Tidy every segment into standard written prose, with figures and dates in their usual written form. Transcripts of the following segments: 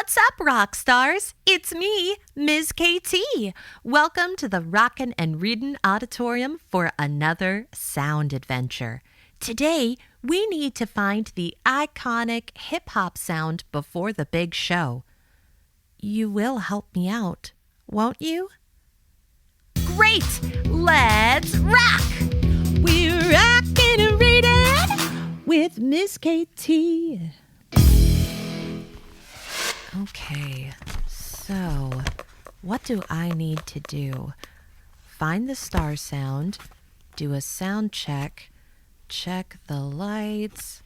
What's up, rock stars? It's me, Mizz KT. Welcome to the Rocking and Reading Auditorium for another sound adventure. Today, we need to find the iconic hip-hop sound before the big show. You will help me out, won't you? Great! Let's rock! We're rocking and reading with Mizz KT. Okay, so what do I need to do? Find the star sound, do a sound check, check the lights.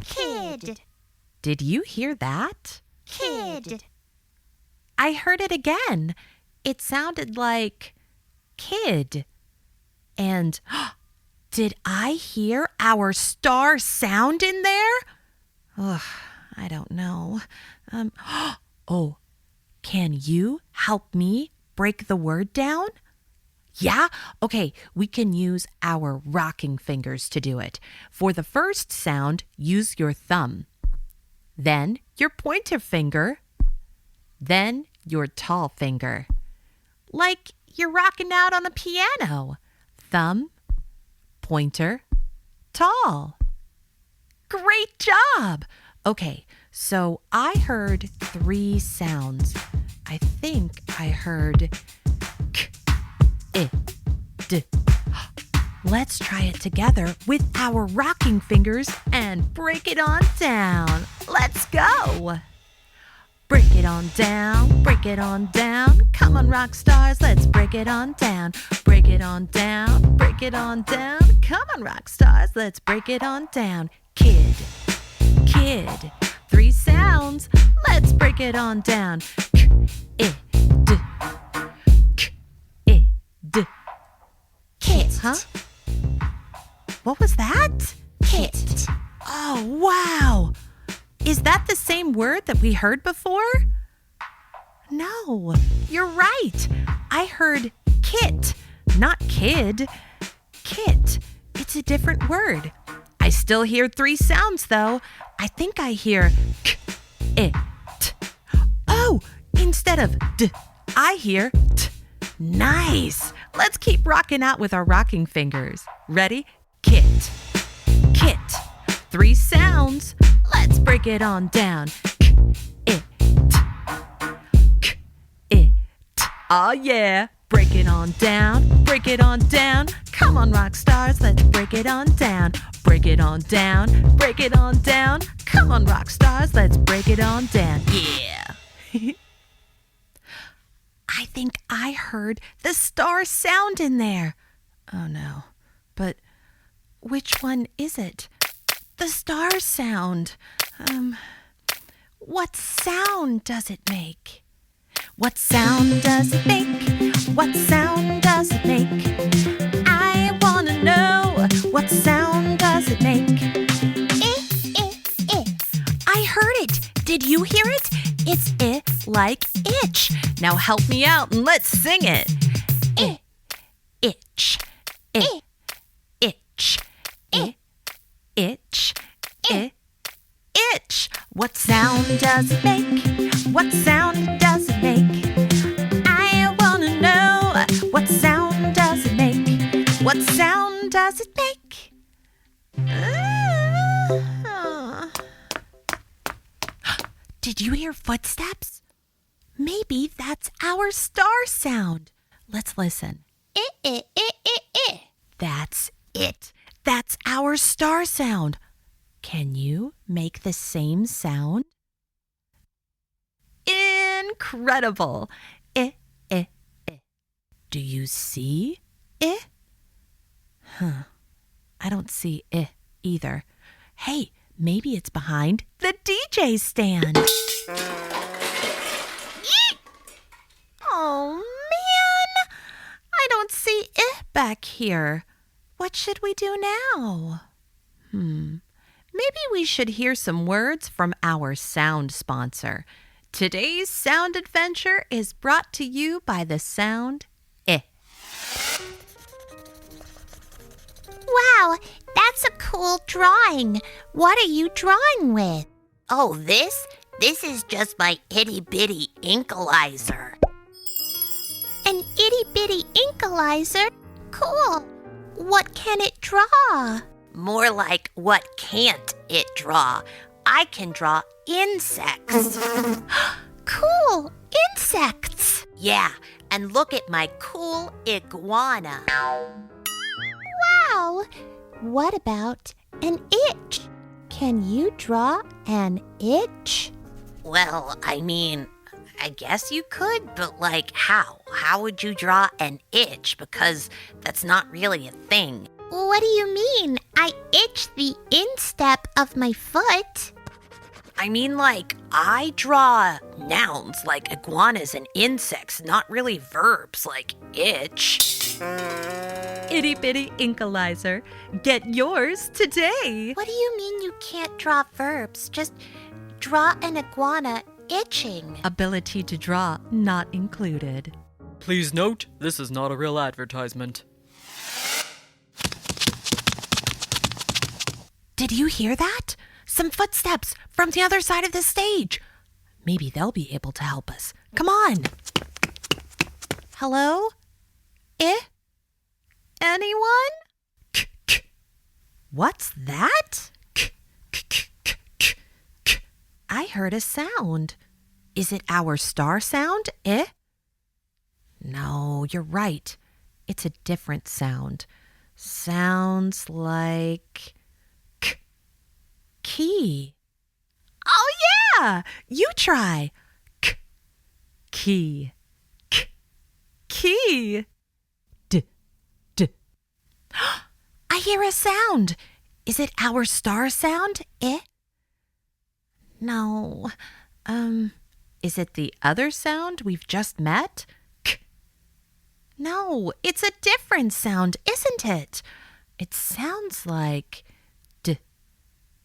Kid. Did you hear that? Kid. I heard it again. It sounded like kid. And did I hear our star sound in there? Ugh, I don't know. Oh, can you help me break the word down? Yeah? Okay, we can use our rocking fingers to do it. For the first sound, use your thumb. Then your pointer finger. Then your tall finger. Like you're rocking out on a piano. Thumb, pointer, tall. Great job! Okay, so I heard 3 sounds. I think I heard k, I, d. Let's try it together with our rocking fingers and break it on down. Let's go! Break it on down, break it on down. Come on, rock stars, let's break it on down. Break it on down, break it on down. Come on, rock stars, let's break it on down. Kid, kid, 3 sounds, let's break it on down. K, I, d, k, I, d. Kit. Huh? What was that? Kit. Oh, wow! Is that the same word that we heard before? No, you're right. I heard kit, not kid. Kit. It's a different word. I still hear 3 sounds, though. I think I hear k, I, t. Oh, instead of d, I hear t. Nice. Let's keep rocking out with our rocking fingers. Ready? Kit, kit. 3 sounds. Let's break it on down. K, I, t. K, I, t. Oh, yeah. Break it on down. Break it on down. Come on, rock stars. Let's break it on down. Break it on down. Break it on down. Come on, rock stars. Let's break it on down. Yeah. I think I heard the star sound in there. Oh, no. But which one is it? The star sound. What sound does it make? What sound does it make? What sound does it make? I want to know. What sound does it make? I heard it. Did you hear it? It's like itch. Now help me out and let's sing it. Itch. Itch. Itch. Itch. What sound does it make? What sound does it make? I want to know. What sound does it make? What sound does it make? Did you hear footsteps? Maybe that's our star sound. Let's listen. That's it. That's our star sound. Can you make the same sound? Incredible. Do you see I? I don't see I either. Hey, maybe it's behind the DJ stand. Oh, man. I don't see I back here. What should we do now? Maybe we should hear some words from our sound sponsor. Today's sound adventure is brought to you by the sound I. Wow, that's a cool drawing. What are you drawing with? Oh, this? This is just my itty-bitty inkalizer. An itty-bitty inkalizer? Cool. What can it draw? More like, what can't it draw? I can draw insects. Cool! Insects! Yeah, and look at my cool iguana. Wow! What about an itch? Can you draw an itch? Well, I guess you could, but like how? How would you draw an itch? Because that's not really a thing. What do you mean? I itch the instep of my foot. I draw nouns like iguanas and insects, not really verbs like itch. Itty bitty inkalizer. Get yours today. What do you mean you can't draw verbs? Just draw an iguana itching. Ability to draw not included. Please note, this is not a real advertisement. Did you hear that? Some footsteps from the other side of the stage. Maybe they'll be able to help us. Come on. Hello? Anyone? What's that? I heard a sound. Is it our star sound? No, you're right. It's a different sound. Sounds like key. Oh, yeah! You try. Key. Key. D. I hear a sound. Is it our star sound? No. Is it the other sound we've just met? No, it's a different sound, isn't it? It sounds like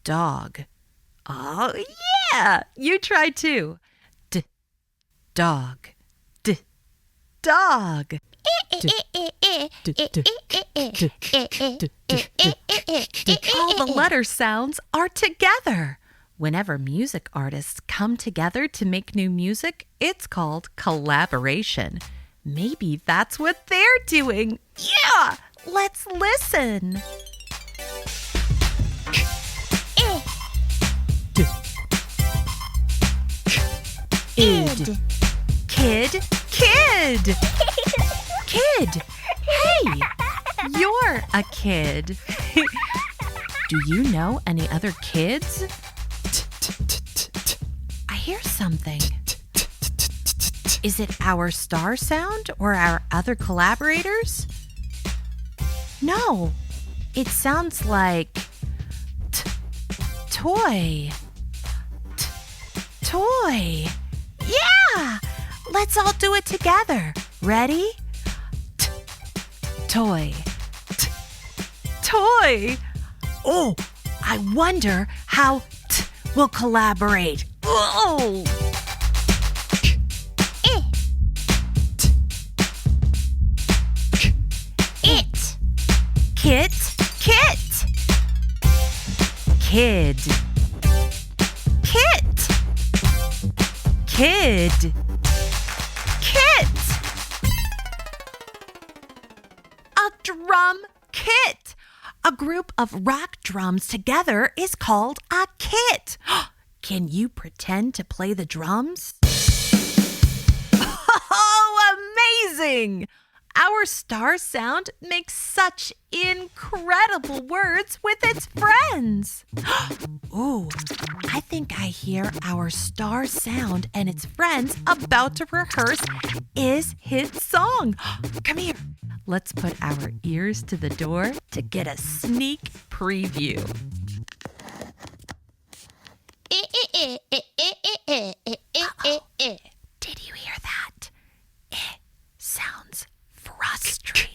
dog. Oh, yeah! You try too. Dog. Dog. All the letter sounds are together. Whenever music artists come together to make new music, it's called collaboration. Maybe that's what they're doing. Yeah! Let's listen. Id. Kid. Kid. Kid. Hey, you're a kid. Do you know any other kids? I hear something. Is it our star sound or our other collaborators? No, it sounds like toy. Toy. Yeah! Let's all do it together. Ready? Toy. Toy. Oh, I wonder how will collaborate. Oh! It. Kit. Kit. Kid. Kit. Kid. Kit. A drum kit. A group of rock drums together is called a kit. Can you pretend to play the drums? Oh, amazing! Our star sound makes such incredible words with its friends. Ooh, I think I hear our star sound and its friends about to rehearse Is Hit song. Come here. Let's put our ears to the door to get a sneak preview. Did you hear that? It sounds frustrated.